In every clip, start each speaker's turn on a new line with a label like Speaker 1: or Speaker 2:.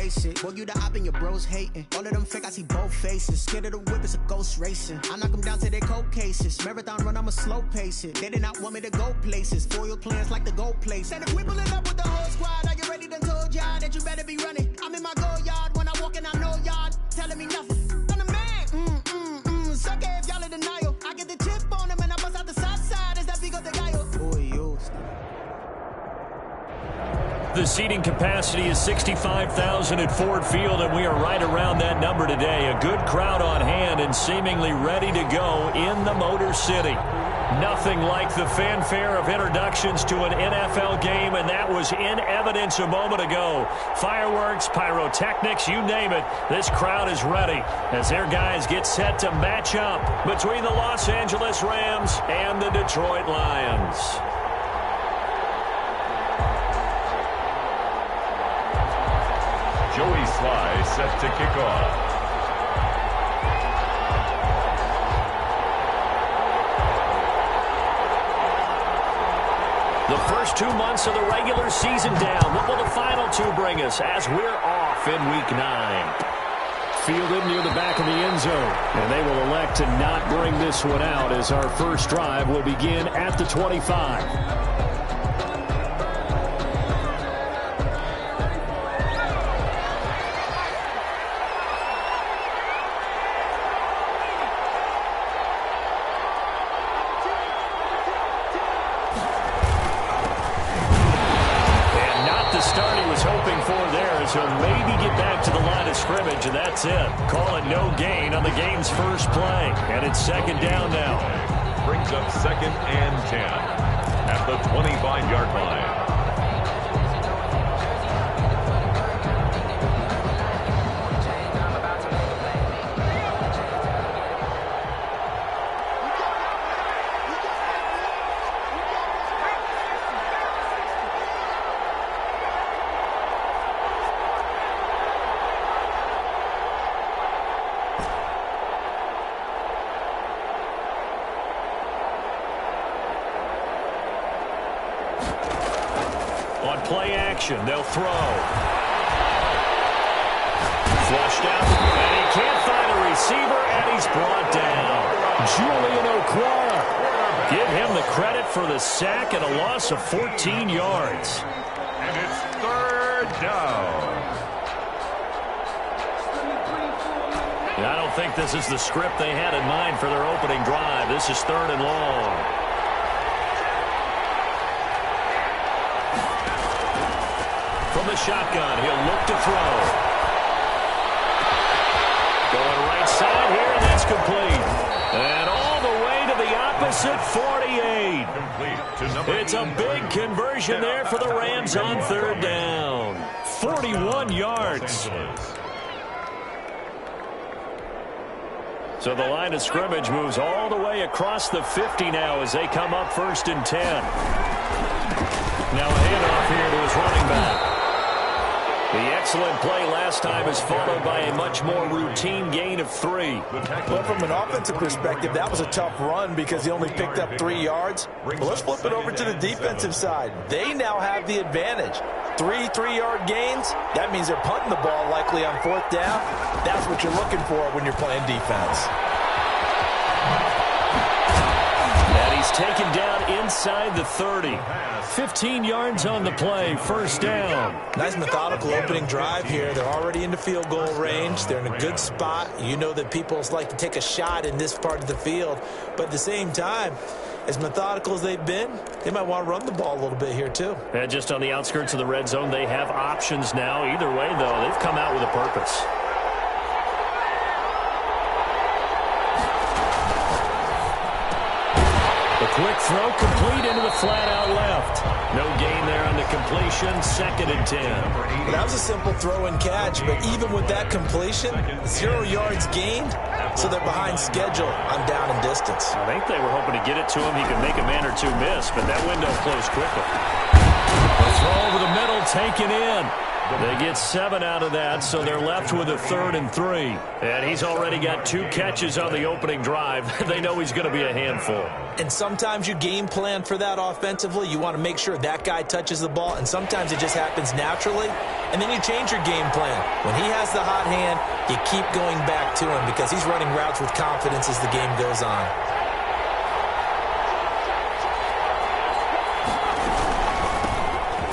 Speaker 1: face it. Boy, you the op and your bros hating. All of them fake, I see both faces. Scared of the whip, it's a ghost racing. I knock them down to their cold cases. Marathon run, I'ma slow pace it. They did not want me to go places. Foil plans like the gold place. And if we pulling up with the whole squad, are you ready? Done told y'all that you better be running. I'm in my go yard when I walk in, I know y'all telling me nothing. I'm the man. Suck it if y'all in denial. I get the chip on him and I bust out the south side. Is that Vigo de Gallo? Boy, you.
Speaker 2: The seating capacity is 65,000 at Ford Field, and we are right around that number today. A good crowd on hand and seemingly ready to go in the Motor City. Nothing like the fanfare of introductions to an NFL game, and that was in evidence a moment ago. Fireworks, pyrotechnics, you name it. This crowd is ready as their guys get set to match up between the Los Angeles Rams and the Detroit Lions.
Speaker 3: Joey Sly set to kick off.
Speaker 2: The first 2 months of the regular season down. What will the final two bring us as we're off in Week 9? Fielded near the back of the end zone. And they will elect to not bring this one out as our first drive will begin at the 25. He'll maybe get back to the line of scrimmage, and that's it. Call it no gain on the game's first play. And it's second down now.
Speaker 3: Brings up 2nd and 10 at the 25-yard line.
Speaker 2: Play action. They'll throw. Flushed out. And he can't find a receiver, and he's brought down. Julian Okwara. Give him the credit for the sack and a loss of 14 yards.
Speaker 3: And it's 3rd down.
Speaker 2: And I don't think this is the script they had in mind for their opening drive. This is 3rd and long. From the shotgun, he'll look to throw. Going right side here, and that's complete. And all the way to the opposite 48. It's a big conversion there for the Rams on 3rd down. 41 yards. So the line of scrimmage moves all the way across the 50 now as they come up 1st and 10. Now a handoff here to his running back. The excellent play last time is followed by a much more routine gain of 3.
Speaker 4: Well, from an offensive perspective, that was a tough run because he only picked up 3 yards. But let's flip it over to the defensive side. They now have the advantage. 3 3-yard gains, that means they're punting the ball likely on 4th down. That's what you're looking for when you're playing defense.
Speaker 2: And he's taken down inside the 30. 15 yards on the play, 1st down.
Speaker 4: Nice methodical opening drive here. They're already into field goal range. They're in a good spot. You know that people like to take a shot in this part of the field. But at the same time, as methodical as they've been, they might want to run the ball a little bit here too.
Speaker 2: And just on the outskirts of the red zone, they have options now. Either way, though, they've come out with a purpose. Quick throw complete into the flat out left. No gain there on the completion. 2nd and 10.
Speaker 4: Well, that was a simple throw and catch, but even with that completion, 0 yards gained, so they're behind schedule on down and distance.
Speaker 2: I think they were hoping to get it to him. He could make a man or two miss, but that window closed quickly. The throw over the middle taken in. They get 7 out of that, so they're left with a 3rd and 3. And he's already got 2 catches on the opening drive. They know he's going to be a handful.
Speaker 4: And sometimes you game plan for that offensively. You want to make sure that guy touches the ball, and sometimes it just happens naturally. And then you change your game plan. When he has the hot hand, you keep going back to him because he's running routes with confidence as the game goes on.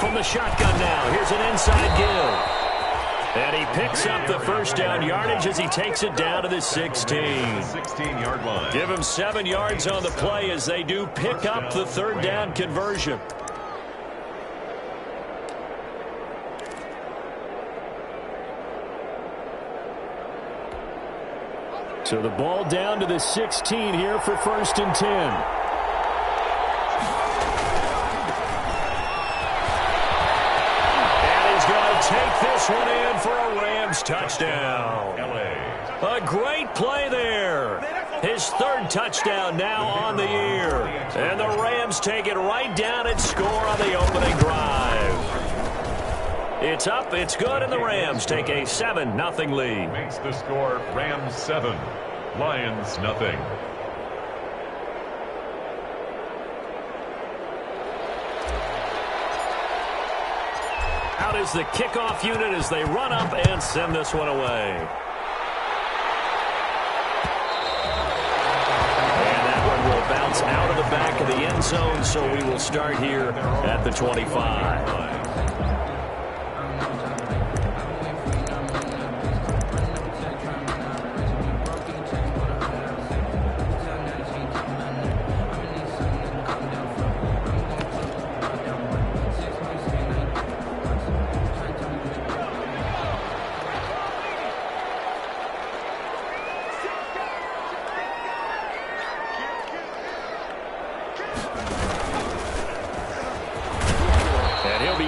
Speaker 2: From the shotgun now, here's an inside give. And he picks up the first down yardage as he takes it down to the 16.
Speaker 3: 16-yard line.
Speaker 2: Give him 7 yards on the play as they do pick up the 3rd down conversion. So the ball down to the 16 here for 1st and 10. Take this one in for a Rams touchdown. A great play there. His 3rd touchdown now on the year. And the Rams take it right down and score on the opening drive. It's up, it's good, and the Rams take a 7-0 lead.
Speaker 3: Makes the score Rams 7, Lions nothing.
Speaker 2: Out is the kickoff unit as they run up and send this one away. And that one will bounce out of the back of the end zone, so we will start here at the 25.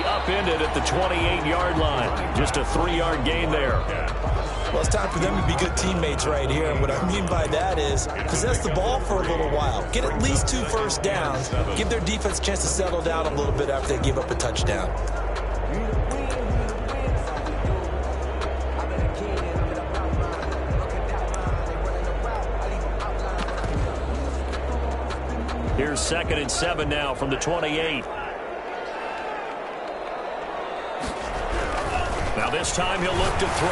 Speaker 2: Upended at the 28-yard line. Just a 3-yard gain there.
Speaker 4: Well, it's time for them to be good teammates right here. And what I mean by that is possess the ball for a little while. Get at least 2 first downs. Give their defense a chance to settle down a little bit after they give up a touchdown.
Speaker 2: Here's 2nd and 7 now from the 28. Now this time he'll look to throw.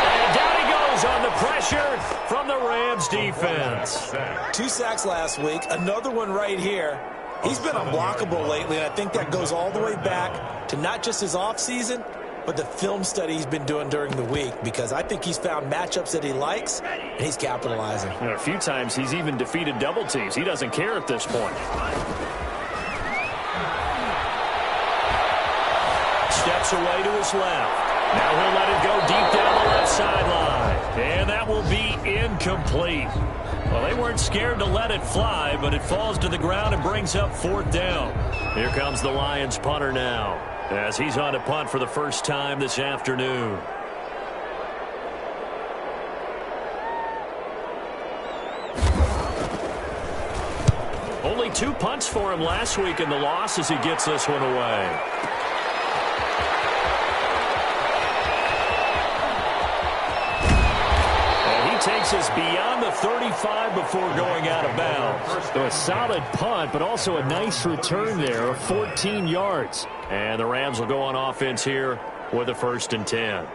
Speaker 2: And down he goes on the pressure from the Rams defense.
Speaker 4: 2 sacks last week, another one right here. He's been unblockable lately, and I think that goes all the way back to not just his offseason, but the film study he's been doing during the week, because I think he's found matchups that he likes, and he's capitalizing.
Speaker 2: And a few times he's even defeated double teams. He doesn't care at this point. Steps away to his left. Now he'll let it go deep down the left sideline. And that will be incomplete. Well, they weren't scared to let it fly, but it falls to the ground and brings up 4th down. Here comes the Lions punter now, as he's on to punt for the first time this afternoon. Only 2 punts for him last week in the loss as he gets this one away. Takes us beyond the 35 before going out of bounds. So a solid punt, but also a nice return there of 14 yards. And the Rams will go on offense here with a 1st and 10.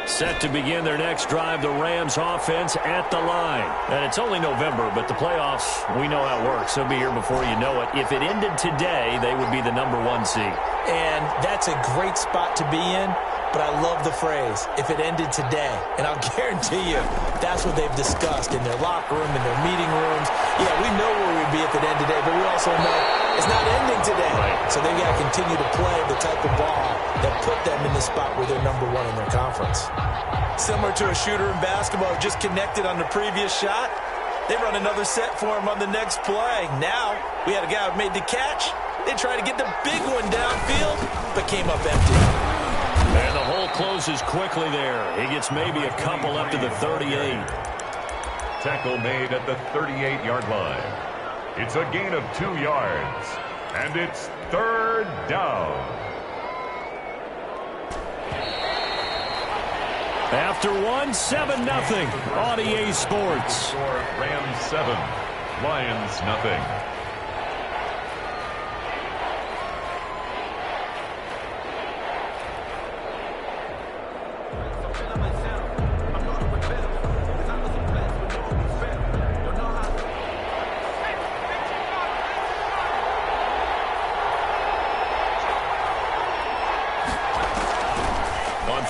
Speaker 2: Set to begin their next drive, the Rams offense at the line. And it's only November, but the playoffs, we know how it works. They'll be here before you know it. If it ended today, they would be the #1 seed.
Speaker 4: And that's a great spot to be in, but I love the phrase, if it ended today. And I'll guarantee you, that's what they've discussed in their locker room, in their meeting rooms. Yeah, we know where we'd be if it ended today, but we also know it's not ending today.
Speaker 2: Right.
Speaker 4: So they've got to continue to play the type of ball that put them in the spot where they're #1 in their conference. Similar to a shooter in basketball, just connected on the previous shot. They run another set for him on the next play. Now, we had a guy who made the catch. They tried to get the big one downfield, but came up empty.
Speaker 2: And the hole closes quickly there. He gets maybe a couple up to the 38.
Speaker 3: Tackle made at the 38-yard line. It's a gain of 2 yards, and it's third down.
Speaker 2: After 7-0 on EA Sports.
Speaker 3: Rams 7, Lions nothing.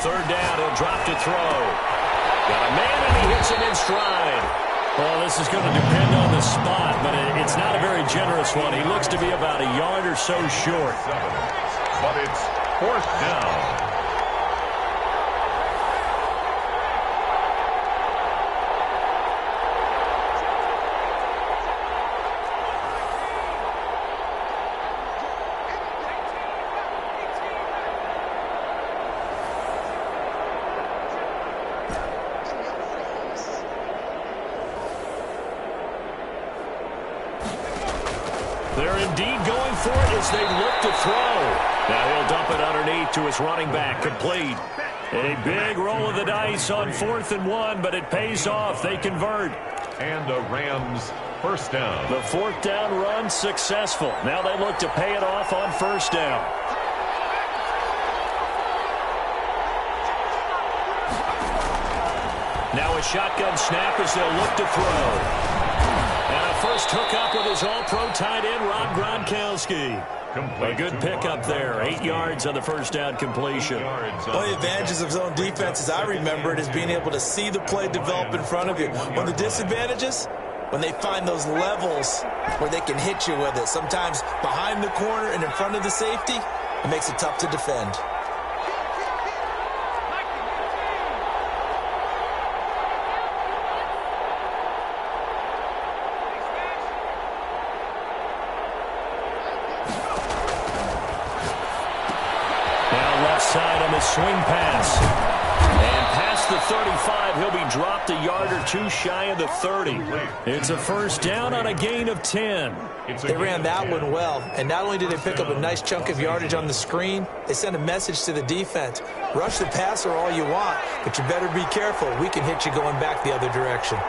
Speaker 2: Third down, he'll drop to throw. Got a man, and he hits him in stride. Well, this is going to depend on the spot, but it's not a very generous one. He looks to be about a yard or so short.
Speaker 3: But it's fourth down.
Speaker 2: They're indeed going for it as they look to throw. Now he'll dump it underneath to his running back, complete. A big roll of the dice on 4th and 1, but it pays off. They convert.
Speaker 3: And the Rams first down.
Speaker 2: The 4th down run successful. Now they look to pay it off on first down. Now a shotgun snap as they'll look to throw. And a first hookup with his all-pro tight end, Rob Gronkowski. A good pickup there. 8 yards on the first down completion.
Speaker 4: One of the advantages of zone defense, as I remember it, is being able to see the play develop in front of you. One of the disadvantages, when they find those levels where they can hit you with it. Sometimes behind the corner and in front of the safety, it makes it tough to defend.
Speaker 2: Side on the swing pass. And past the 35, he'll be dropped a yard or two shy of the 30. It's a first down on a gain of 10.
Speaker 4: They ran that one well, and not only did they pick up a nice chunk of yardage on the screen, they sent a message to the defense. Rush the passer all you want, but you better be careful. We can hit you going back the other direction.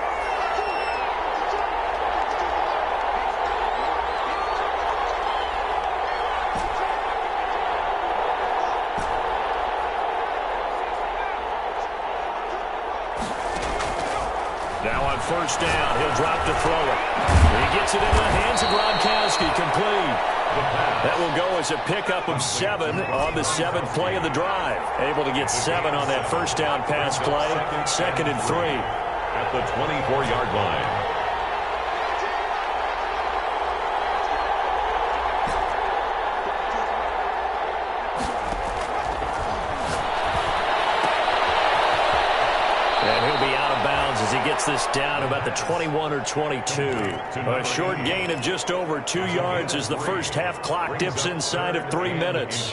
Speaker 2: First down, he'll drop to throw it. He gets it into the hands of Gronkowski, complete. That will go as a pickup of 7 on the 7th play of the drive. Able to get 7 on that first down pass play. 2nd and 3.
Speaker 3: At the 24-yard line.
Speaker 2: He gets this down about the 21 or 22. A short gain of just over 2 yards as the first half clock dips inside of 3 minutes.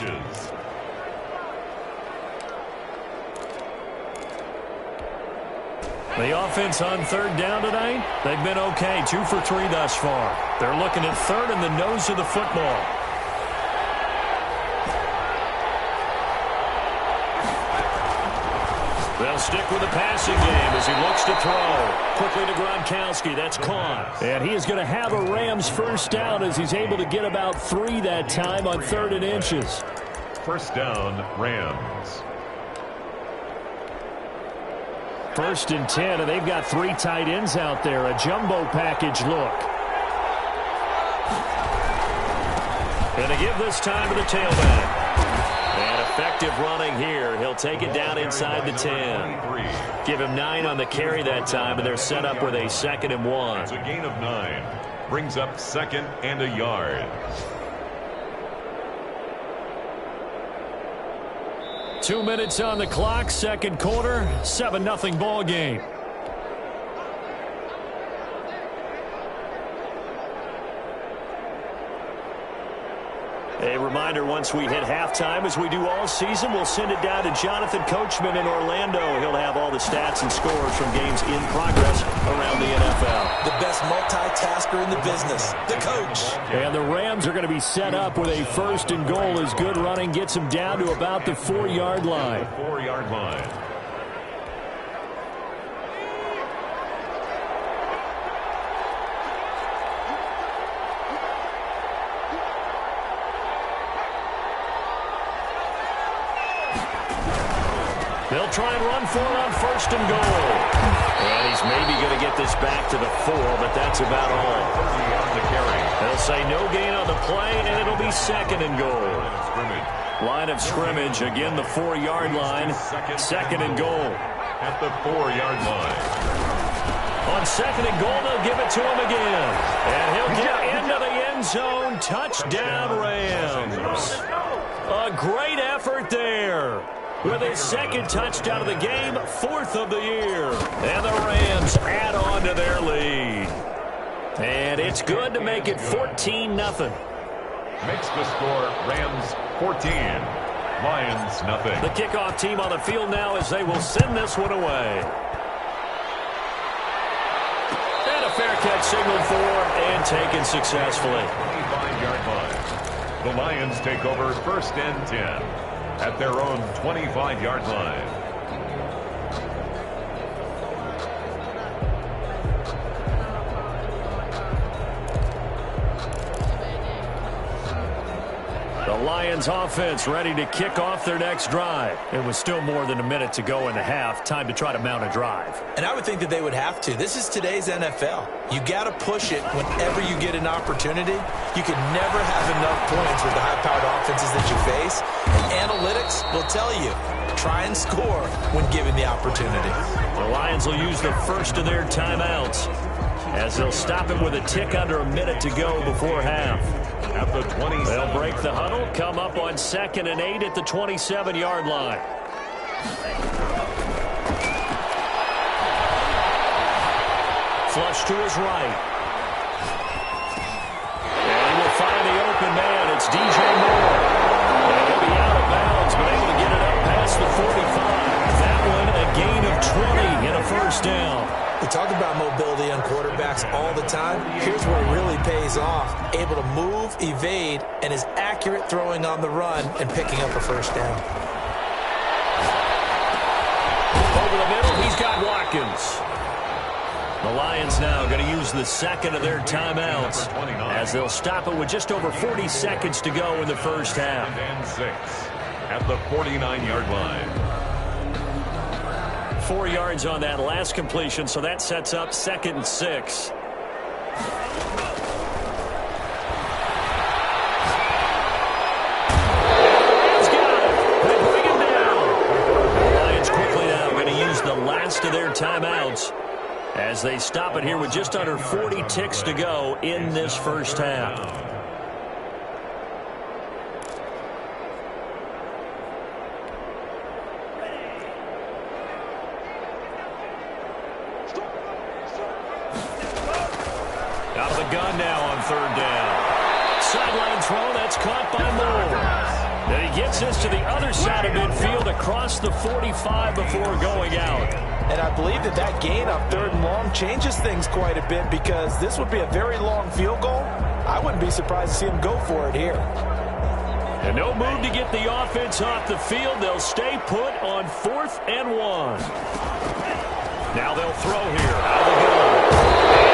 Speaker 2: The offense on third down tonight, they've been okay. 2 for 3 thus far. They're looking at third in the nose of the football. They'll stick with the passing game as he looks to throw. Quickly to Gronkowski. That's caught. And he is going to have a Rams first down as he's able to get about 3 that time on 3rd and inches.
Speaker 3: First down, Rams.
Speaker 2: 1st and 10, and they've got 3 tight ends out there. A jumbo package look. And to give this time to the tailback. And effective running here. He'll take it down inside the 10. Give him 9 on the carry that time, and they're set up with a 2nd and 1.
Speaker 3: It's a gain of 9. Brings up 2nd and a yard.
Speaker 2: 2 minutes on the clock, 2nd quarter, 7-0 ball game. A reminder, once we hit halftime, as we do all season, we'll send it down to Jonathan Coachman in Orlando. He'll have all the stats and scores from games in progress around the NFL.
Speaker 4: The best multitasker in the business, the coach.
Speaker 2: And the Rams are going to be set up with a 1st and goal as good running gets them down to about the 4-yard line.
Speaker 3: The 4-yard line.
Speaker 2: They'll try and run for it on 1st and goal. And he's maybe going to get this back to the 4, but that's about all. They'll say no gain on the play, and it'll be 2nd and goal. Line of scrimmage, again the 4-yard line. 2nd and goal.
Speaker 3: At the 4-yard line.
Speaker 2: On 2nd and goal, they'll give it to him again. And he'll get into the end zone. Touchdown, Rams. A great effort there. With his 2nd touchdown of the game, 4th of the year. And the Rams add on to their lead. And it's good to make it 14-0.
Speaker 3: Makes the score Rams 14, Lions nothing.
Speaker 2: The kickoff team on the field now as they will send this one away. And a fair catch signaled for and taken successfully.
Speaker 3: 25-yard line. The Lions take over 1st and 10. At their own 25-yard line.
Speaker 2: The Lions offense ready to kick off their next drive. It was still more than a minute to go in the half. Time to try to mount a drive.
Speaker 4: And I would think that they would have to. This is today's NFL. You got to push it whenever you get an opportunity. You can never have enough points with the high-powered offenses that you face. And analytics will tell you, try and score when given the opportunity.
Speaker 2: The Lions will use the first of their timeouts as they'll stop it with a tick under a minute to go before half.
Speaker 3: At the 20,
Speaker 2: they'll break the huddle, come up on 2nd and 8 at the 27-yard line. Flush to his right. And he will find the open man. It's DJ Moore. And he'll be out of bounds, but able to get it up past the 45. That one a gain of 20 and a 1st down.
Speaker 4: We talk about mobility on quarterbacks all the time. Here's where it really pays off. Able to move, evade, and is accurate throwing on the run and picking up a 1st down.
Speaker 2: Over the middle, he's got Watkins. The Lions now going to use the 2nd of their timeouts as they'll stop it with just over 40 seconds to go in the first half.
Speaker 3: And 6 at the 49-yard line.
Speaker 2: 4 yards on that last completion, so that sets up 2nd and 6. He's got it. They bring him down. The Lions quickly now going to use the last of their timeouts as they stop it here with just under 40 ticks to go in this first half. Out of the gun now on 3rd down. Sideline throw, that's caught by Moore. Then he gets this to the other side of midfield across the 45 before going out.
Speaker 4: And I believe that that gain on 3rd and long changes things quite a bit because this would be a very long field goal. I wouldn't be surprised to see him go for it here.
Speaker 2: And no move to get the offense off the field. They'll stay put on 4th and 1. Now they'll throw here. Out of the gun.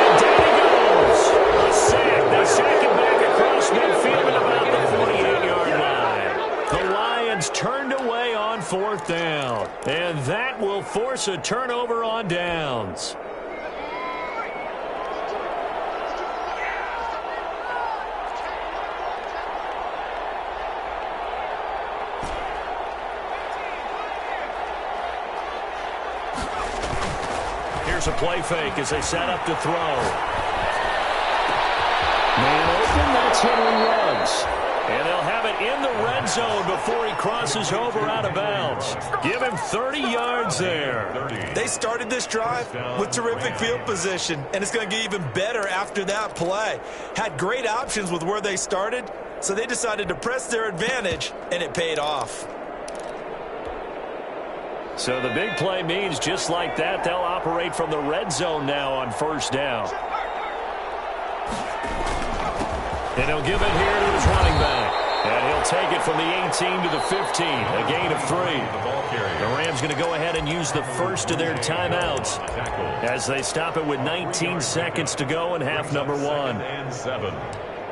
Speaker 2: And down he goes. A sack. They sack him back across midfield at about the 48-yard line. The Lions turned away on 4th down. And that will force a turnover on downs. Here's a play fake as they set up to throw. Man open, that's Henry Ruggs. And they'll have it in the red zone before he crosses over out of bounds. Give him 30 yards there.
Speaker 4: They started this drive with terrific field position, and it's going to get even better after that play. Had great options with where they started, So they decided to press their advantage, and it paid off.
Speaker 2: So the big play means just like that, they'll operate from the red zone now on first down. And he'll give it here to his running back. And he'll take it from the 18 to the 15, a gain of 3. The Rams going to go ahead and use the first of their timeouts as they stop it with 19 seconds to go in half number 1.
Speaker 3: And 7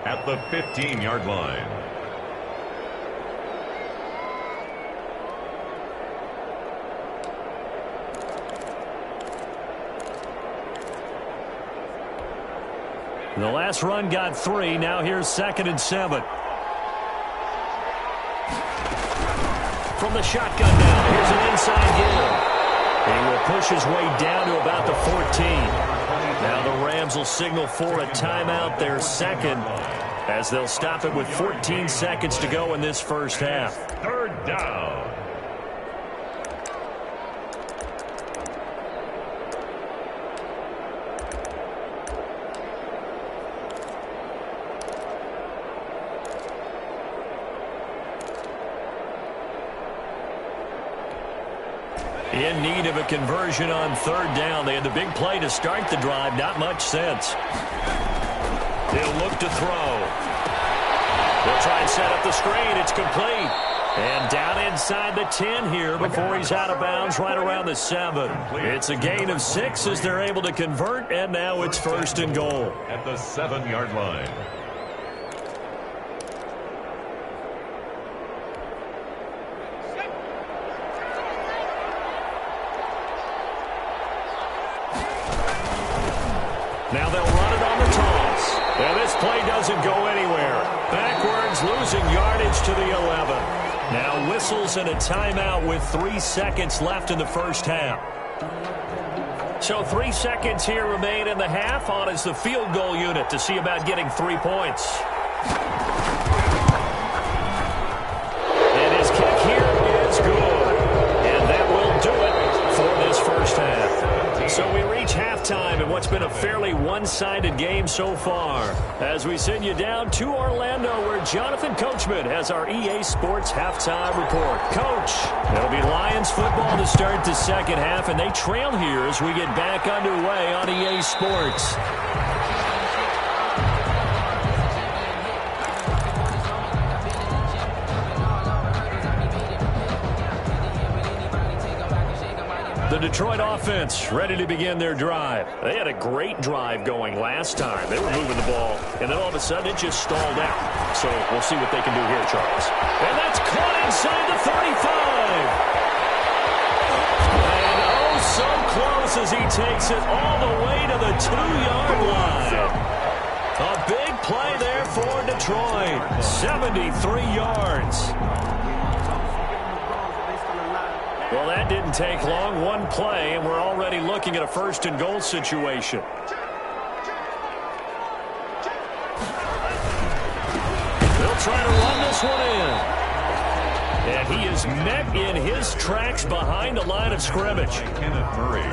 Speaker 3: at the 15-yard line.
Speaker 2: The last run got 3. Now here's 2nd and 7. From the shotgun now, here's an inside give. He will push his way down to about the 14. Now the Rams will signal for a timeout, their second, as they'll stop it with 14 seconds to go in this first half.
Speaker 3: 3rd down.
Speaker 2: In need of a conversion on 3rd down. They had the big play to start the drive. Not much sense. He'll look to throw. They'll try and set up the screen. It's complete. And down inside the 10 here before he's out of bounds right around the 7. It's a gain of 6 as they're able to convert, and now it's 1st and goal.
Speaker 3: At the 7-yard line.
Speaker 2: Now they'll run it on the toss. And this play doesn't go anywhere. Backwards, losing yardage to the 11. Now whistles and a timeout with 3 seconds left in the first half. So 3 seconds here remain in the half. On is the field goal unit to see about getting 3 points. And his kick here is good. And that will do it for this first half. So we reach halftime in what's been a fairly one-sided game so far. As we send you down to Orlando, where Jonathan Coachman has our EA Sports halftime report. Coach, it'll be Lions football to start the second half, and they trail here as we get back underway on EA Sports. The Detroit offense ready to begin their drive. They had a great drive going last time. They were moving the ball, and then all of a sudden it just stalled out. So we'll see what they can do here, Charles. And that's caught inside the 35. And oh, so close as he takes it all the way to the 2-yard line. A big play there for Detroit. 73 yards. Well, that didn't take long. One play, and we're already looking at a 1st and goal situation. They'll try to run this one in. And he is met in his tracks behind the line of scrimmage.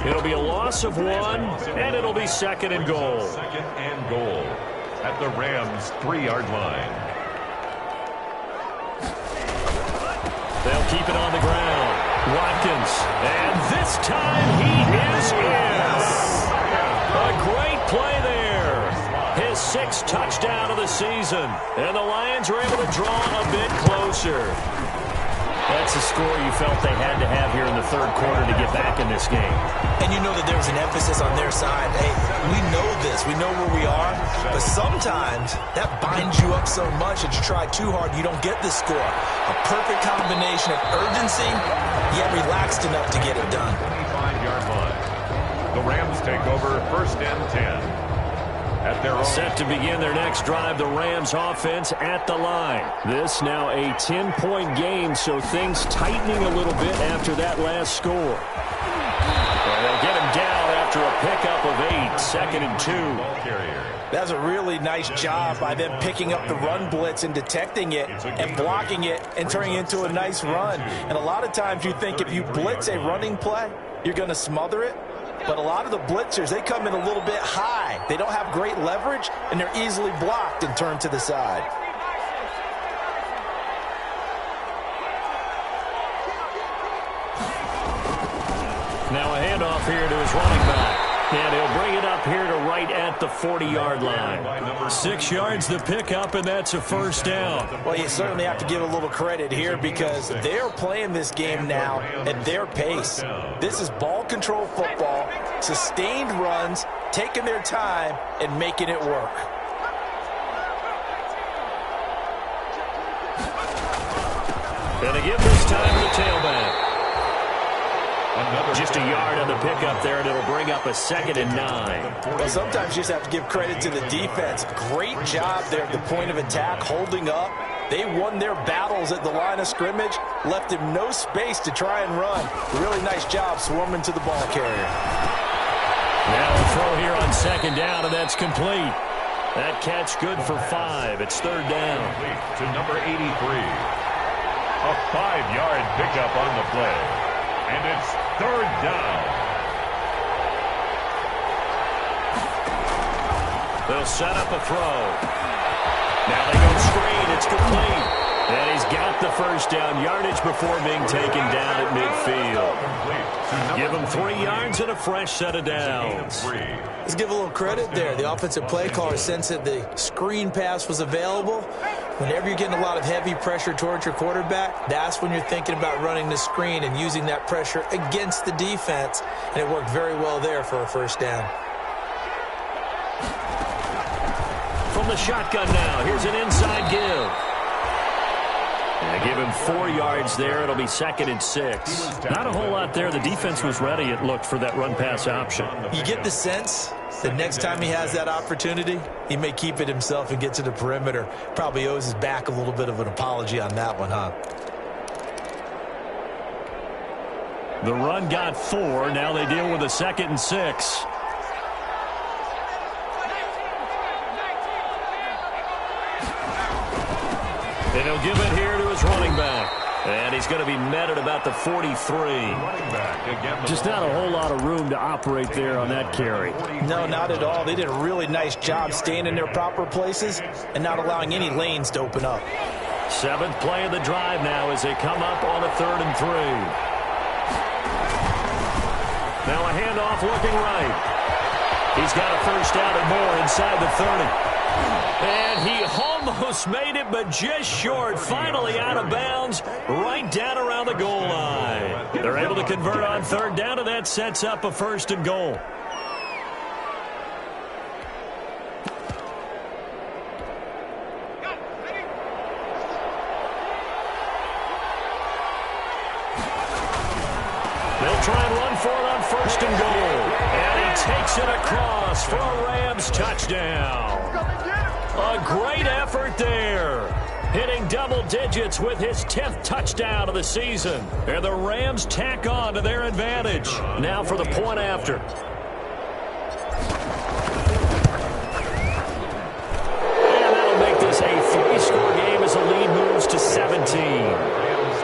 Speaker 2: It'll be a loss of 1, and it'll be 2nd and goal.
Speaker 3: 2nd and goal at the Rams' 3-yard line.
Speaker 2: They'll keep it on the ground. Watkins, and this time he is in. A great play there. His 6th touchdown of the season. And the Lions are able to draw a bit closer. That's a score you felt they had to have here in the 3rd quarter to get back in this game.
Speaker 4: And you know that there was an emphasis on their side. Hey, we know this. We know where we are. But sometimes that binds you up so much that you try too hard, you don't get the score. A perfect combination of urgency, yet relaxed enough to get it done.
Speaker 3: 25-yard line. The Rams take over 1st and 10. At their own.
Speaker 2: Set to begin their next drive, the Rams offense at the line. This now a 10-point game, so things tightening a little bit after that last score. And they'll get him down after a pickup of 8, 2nd and 2.
Speaker 4: That's a really nice job by them picking up the run blitz and detecting it and blocking it and turning it into a nice run. And a lot of times you think if you blitz a running play, you're going to smother it. But a lot of the blitzers, they come in a little bit high. They don't have great leverage, and they're easily blocked and turned to the side.
Speaker 2: Now a handoff here to his running back. And he'll bring it up here to right at the 40-yard line. 6 yards to pick up, and that's a first down.
Speaker 4: Well, you certainly have to give a little credit here because they're playing this game now at their pace. This is ball control football, sustained runs, taking their time, and making it work.
Speaker 2: And they give this time to the tailback. Just a yard on the pickup there, and it'll bring up a 2nd and 9.
Speaker 4: Well, sometimes you just have to give credit to the defense. Great job there at the point of attack, holding up. They won their battles at the line of scrimmage, left him no space to try and run. Really nice job swarming to the ball carrier.
Speaker 2: Now a throw here on 2nd down, and that's complete. That catch good for 5. It's 3rd down.
Speaker 3: To number 83. A 5-yard pickup on the play. And it's 3rd down.
Speaker 2: They'll set up a throw. Now they go screen. It's complete. And he's got the first down yardage before being taken down at midfield. Give him 3 yards and a fresh set of downs.
Speaker 4: Let's give a little credit there. The offensive play caller sensed that the screen pass was available. Whenever you're getting a lot of heavy pressure towards your quarterback, that's when you're thinking about running the screen and using that pressure against the defense. And it worked very well there for a first down.
Speaker 2: From the shotgun now, here's an inside give. And give him 4 yards there. It'll be 2nd and 6. Not a whole lot there. The defense was ready, it looked, for that run-pass option.
Speaker 4: You get the sense that next time he has that opportunity, he may keep it himself and get to the perimeter. Probably owes his back a little bit of an apology on that one, huh?
Speaker 2: The run got 4. Now they deal with a 2nd and 6. And he'll give it here to his running back. And he's going to be met at about the 43. Just not a whole lot of room to operate there on that carry.
Speaker 4: No, not at all. They did a really nice job staying in their proper places and not allowing any lanes to open up.
Speaker 2: 7th play of the drive now as they come up on a 3rd and 3. Now a handoff looking right. He's got a first down and more inside the 30. And he almost made it, but just short. Finally out of bounds, right down around the goal line. They're able to convert on 3rd down, and that sets up a 1st and goal. They'll try and run for it on 1st and goal. And he takes it across for a Rams touchdown. A great effort there. Hitting double digits with his 10th touchdown of the season. And the Rams tack on to their advantage. Now for the point after. And that'll make this a 3-score game as the lead moves to 17.
Speaker 3: Rams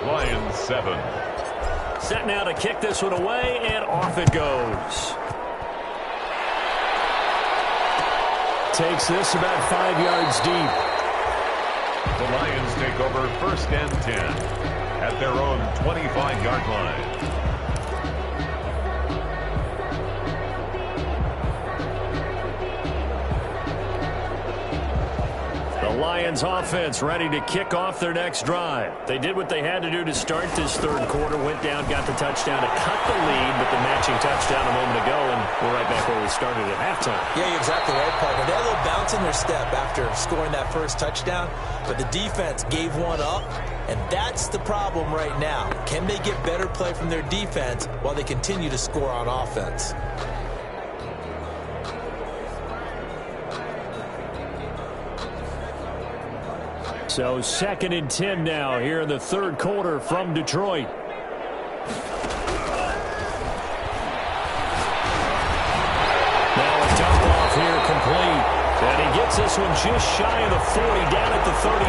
Speaker 3: 24, Lions 7.
Speaker 2: Set now to kick this one away, and off it goes. Takes this about 5 yards deep.
Speaker 3: The Lions take over 1st and 10 at their own 25-yard line.
Speaker 2: The Lions offense ready to kick off their next drive. They did what they had to do to start this 3rd quarter, went down, got the touchdown to cut the lead, but the matching touchdown a moment ago, and we're right back where we started at halftime.
Speaker 4: Yeah, you're exactly right, partner. They had a little bounce in their step after scoring that first touchdown, but the defense gave one up, and that's the problem right now. Can they get better play from their defense while they continue to score on offense?
Speaker 2: So 2nd and 10 now here in the 3rd quarter from Detroit. Now a dump off here complete. And he gets this one just shy of the 40 down at the 39.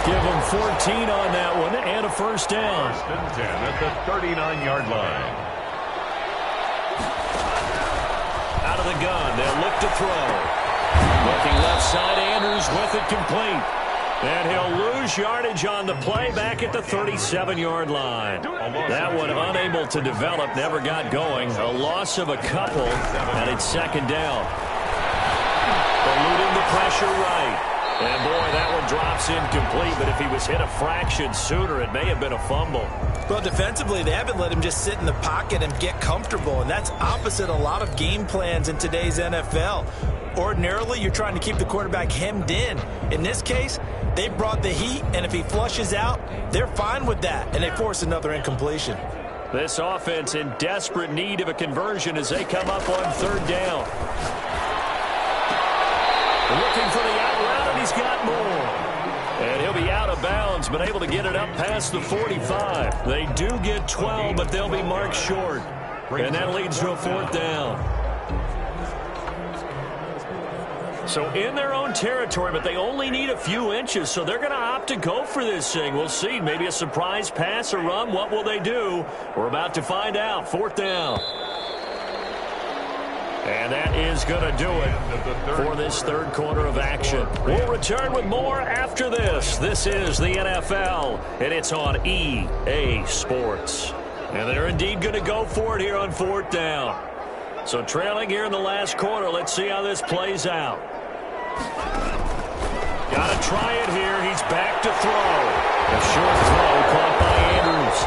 Speaker 2: Give him 14 on that one and a first down.
Speaker 3: 1st and 10 at the 39-yard line.
Speaker 2: Out of the gun, they'll look to throw. Looking left side, Andrews with it complete. And he'll lose yardage on the play back at the 37-yard line. That one unable to develop, never got going. A loss of a couple, and it's second down. Eluding the pressure right. And, boy, that one drops incomplete, but if he was hit a fraction sooner, it may have been a fumble.
Speaker 4: Well, defensively, they haven't let him just sit in the pocket and get comfortable, and that's opposite a lot of game plans in today's NFL. Ordinarily, you're trying to keep the quarterback hemmed in. In this case, they brought the heat, and if he flushes out, they're fine with that, and they force another incompletion.
Speaker 2: This offense in desperate need of a conversion as they come up on third down. Looking for the out route, and he's got more. And he'll be out of bounds, but able to get it up past the 45. They do get 12, but they'll be marked short. And that leads to a fourth down. So in their own territory, but they only need a few inches, so they're going to opt to go for this thing. We'll see. Maybe a surprise pass or run. What will they do? We're about to find out. Fourth down. And that is going to do it for this third quarter of action. We'll return with more after this. This is the NFL, and it's on EA Sports. And they're indeed going to go for it here on fourth down. So trailing here in the last quarter, let's see how this plays out. Got to try it here. He's back to throw. A short throw caught by Andrews.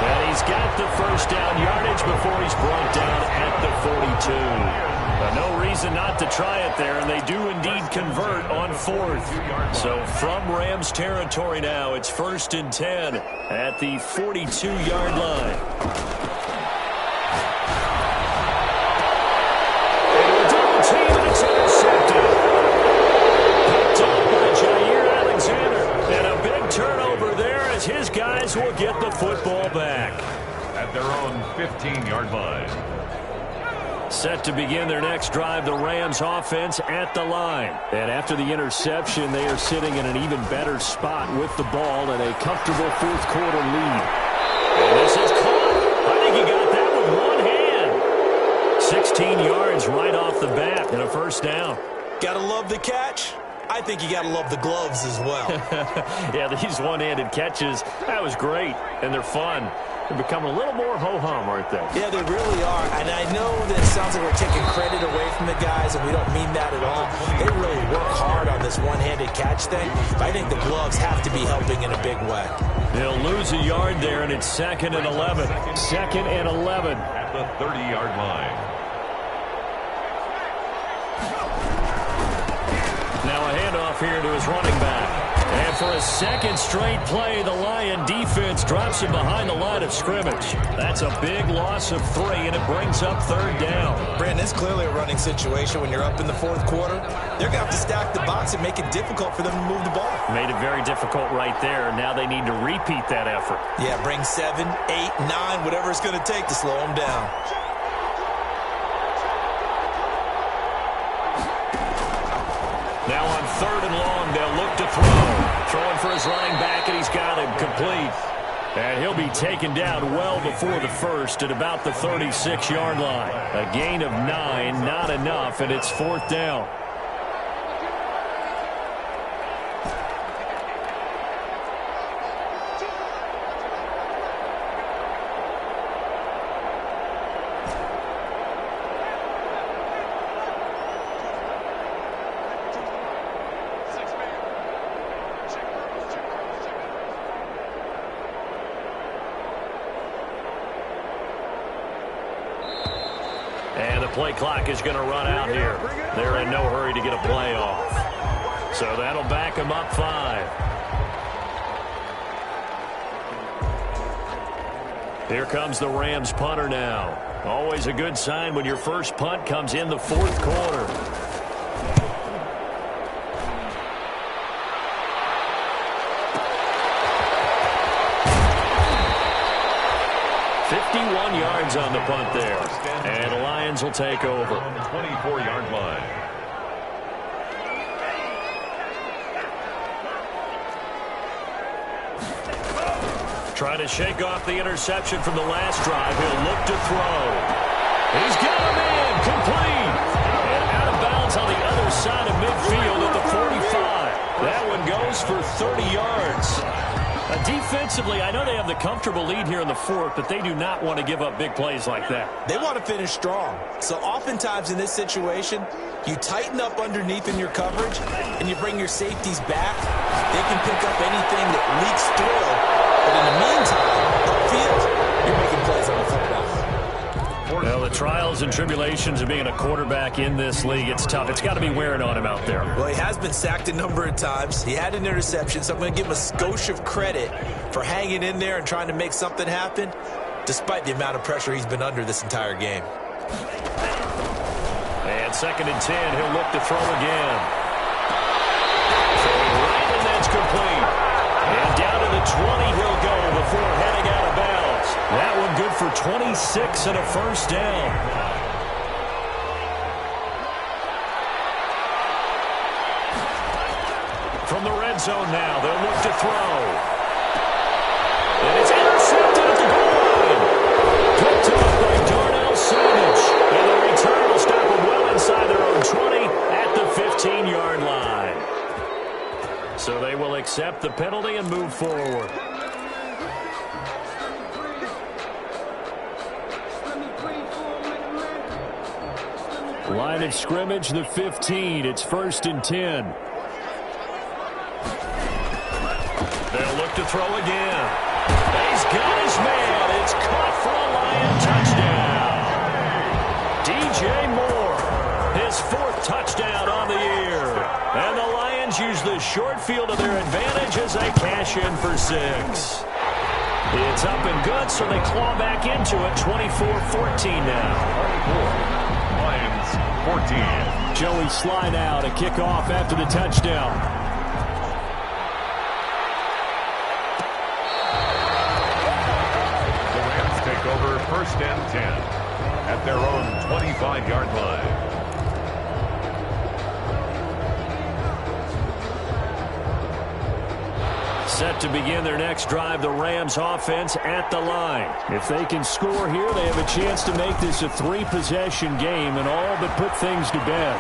Speaker 2: And he's got the first down yardage before he's brought down at the 42. No reason not to try it there, and they do indeed convert on fourth. So from Rams territory now, it's 1st and 10 at the 42-yard line. And a double team, and it's intercepted. Picked up by Jair Alexander. And a big turnover there as his guys will get the football back.
Speaker 3: At their own 15-yard line.
Speaker 2: Set to begin their next drive, the Rams offense at the line. And after the interception, they are sitting in an even better spot with the ball and a comfortable fourth quarter lead. And this is caught. I think he got that with one hand. 16 yards right off the bat and a first down.
Speaker 4: Gotta love the catch. I think you gotta love the gloves as well.
Speaker 2: Yeah, these one-handed catches, that was great, and they're fun. They're becoming a little more ho-hum, aren't they?
Speaker 4: Yeah, they really are. And I know that it sounds like we're taking credit away from the guys, and we don't mean that at all. They really work hard on this one-handed catch thing. But I think the gloves have to be helping in a big way.
Speaker 2: They'll lose a yard there, and it's 2nd and 11. 2nd and 11.
Speaker 3: At the 30-yard line.
Speaker 2: Now a handoff here to his running back. And for a second straight play, the Lion defense drops him behind the line of scrimmage. That's a big loss of 3, and it brings up third down.
Speaker 4: Brandon, it's clearly a running situation when you're up in the fourth quarter. They're going to have to stack the box and make it difficult for them to move the ball.
Speaker 2: Made it very difficult right there. Now they need to repeat that effort.
Speaker 4: Yeah, bring 7, 8, 9, whatever it's going to take to slow them down.
Speaker 2: Now on 3rd and long, they'll look to throw. Throwing for his running back, and he's got him complete. And he'll be taken down well before the first at about the 36-yard line. A gain of 9, not enough, and it's 4th down. And the play clock is going to run out here. They're in no hurry to get a play off. So that'll back them up 5. Here comes the Rams punter now. Always a good sign when your first punt comes in the fourth quarter. Yards on the punt there. And the Lions will take over.
Speaker 3: On the 24-yard line.
Speaker 2: Trying to shake off the interception from the last drive. He'll look to throw. He's got him in. Complete. And out of bounds on the other side of midfield at the 45. That one goes for 30 yards. Defensively, I know they have the comfortable lead here in the fourth, but they do not want to give up big plays like that.
Speaker 4: They want to finish strong. So oftentimes in this situation, you tighten up underneath in your coverage, and you bring your safeties back. They can pick up anything that leaks through. But in the meantime, upfield, you're making plays on the football.
Speaker 2: Well, the trials and tribulations of being a quarterback in this league, it's tough. It's got to be wearing on him out there.
Speaker 4: Well, he has been sacked a number of times. He had an interception, so I'm going to give him a skosh of credit for hanging in there and trying to make something happen, despite the amount of pressure he's been under this entire game.
Speaker 2: And 2nd and 10, he'll look to throw again. Right, and that's complete. And down to the 20 he'll go before heading out of bounds. That one good for 26 and a first down. From the red zone now, they'll look to throw. And it's intercepted at the goal line. Picked up by Darnell Savage. And the return will stop them well inside their own 20 at the 15-yard line. So they will accept the penalty and move forward. Line of scrimmage, the 15. It's 1st and 10. They'll look to throw again. He's got his man. It's caught for a Lion touchdown. DJ Moore, his 4th touchdown on the year. And the Lions use the short field to their advantage as they cash in for 6. It's up and good, so they claw back into it. 24-14 now.
Speaker 3: 14.
Speaker 2: Joey slide out, a kickoff after the touchdown.
Speaker 3: The Rams take over 1st and 10 at their own 25-yard line.
Speaker 2: Set to begin their next drive, the Rams offense at the line. If they can score here, they have a chance to make this a 3-possession game and all but put things to bed.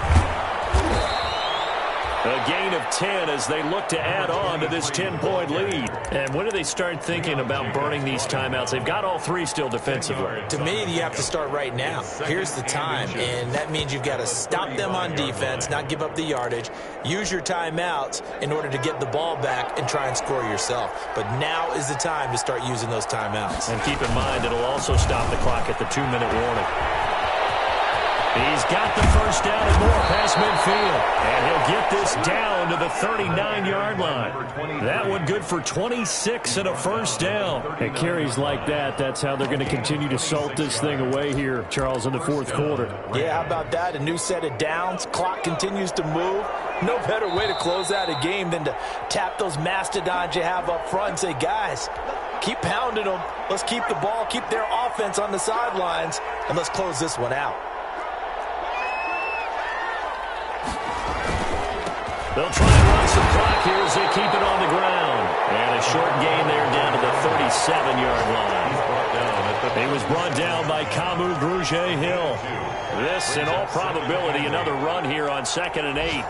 Speaker 2: A gain of 10 as they look to add on to this 10-point lead. And when do they start thinking about burning these timeouts? They've got all 3 still defensively.
Speaker 4: To me, you have to start right now. Here's the time, and that means you've got to stop them on defense, not give up the yardage, use your timeouts in order to get the ball back and try and score yourself. But now is the time to start using those timeouts.
Speaker 2: And keep in mind, it'll also stop the clock at the 2-minute warning. He's got the first down and more past midfield. And he'll get this down to the 39-yard line. That one good for 26 and a first down. And carries like that, that's how they're going to continue to salt this thing away here, Charles, in the 4th quarter.
Speaker 4: Yeah, how about that? A new set of downs. Clock continues to move. No better way to close out a game than to tap those mastodons you have up front and say, guys, keep pounding them. Let's keep the ball, keep their offense on the sidelines, and let's close this one out.
Speaker 2: They'll try and run some clock here as they keep it on the ground. And a short gain there down to the 37-yard line. He was brought down by Kamu Grugier-Hill. This, in all probability, another run here on 2nd and 8.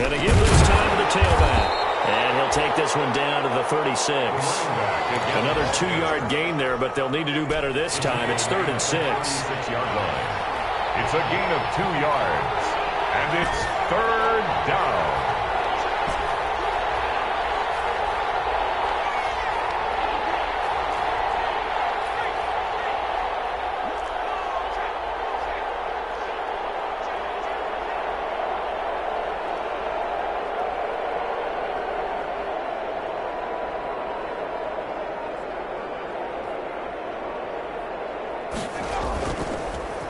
Speaker 2: And they give this time to the tailback. And he'll take this one down to the 36. Another 2-yard gain there, but they'll need to do better this time. It's 3rd and 6.
Speaker 3: 6-yard line. It's a gain of 2 yards. And it's 3rd down.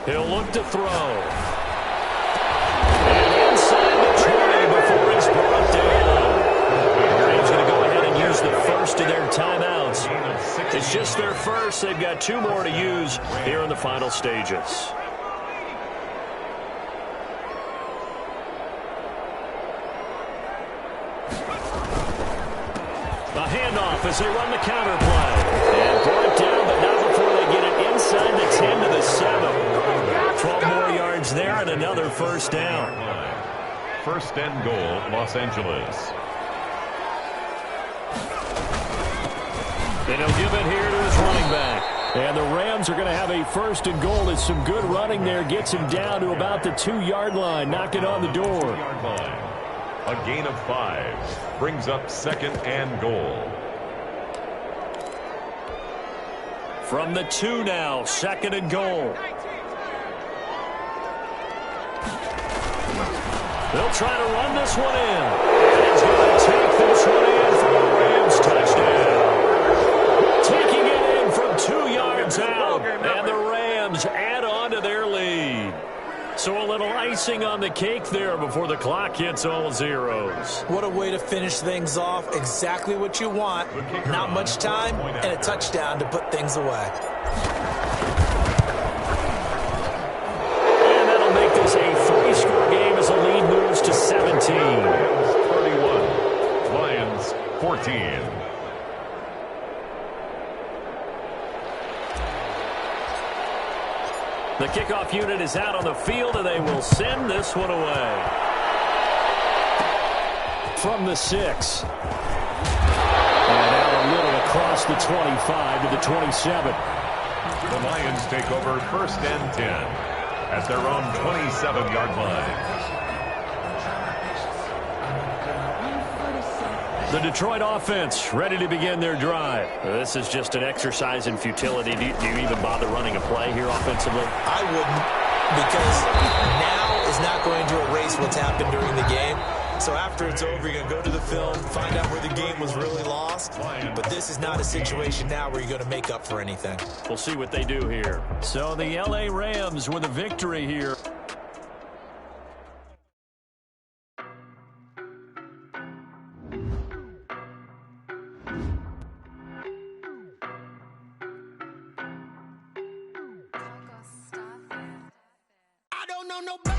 Speaker 2: He'll look to throw. And inside the 20 before he's brought down. He's going to go ahead and use the first of their timeouts. It's just their first, 6. They've got 2 more to use here in the final stages. A handoff as they run the counter play. And brought down, but not before they get it inside the 10 to the 7. 12 more yards there and another first down.
Speaker 3: First and goal, Los Angeles.
Speaker 2: And he'll give it here to his running back. And the Rams are going to have a first and goal. It's some good running there. Gets him down to about the 2-yard line. Knocking on the door.
Speaker 3: A gain of 5 brings up second and goal.
Speaker 2: From the 2 now, second and goal. They'll try to run this one in. And he's going to take this one in for the Rams touchdown. Taking it in from 2 yards out. And the Rams add on to their lead. So a little icing on the cake there before the clock hits all zeros.
Speaker 4: What a way to finish things off. Exactly what you want. Not much time and a touchdown to put things away.
Speaker 2: And that'll make this a 3-score game as the lead moves to 17.
Speaker 3: 31. Lions 14.
Speaker 2: The kickoff unit is out on the field, and they will send this one away. From the 6. And out a little across the 25 to the 27.
Speaker 3: The Lions take over first and 10 at their own 27-yard line.
Speaker 2: The Detroit offense ready to begin their drive. This is just an exercise in futility. Do you even bother running a play here offensively?
Speaker 4: I wouldn't, because now is not going to erase what's happened during the game. So after it's over, you're going to go to the film, find out where the game was really lost. But this is not a situation now where you're going to make up for anything.
Speaker 2: We'll see what they do here. So the L.A. Rams with a victory here.
Speaker 1: I don't know nobody.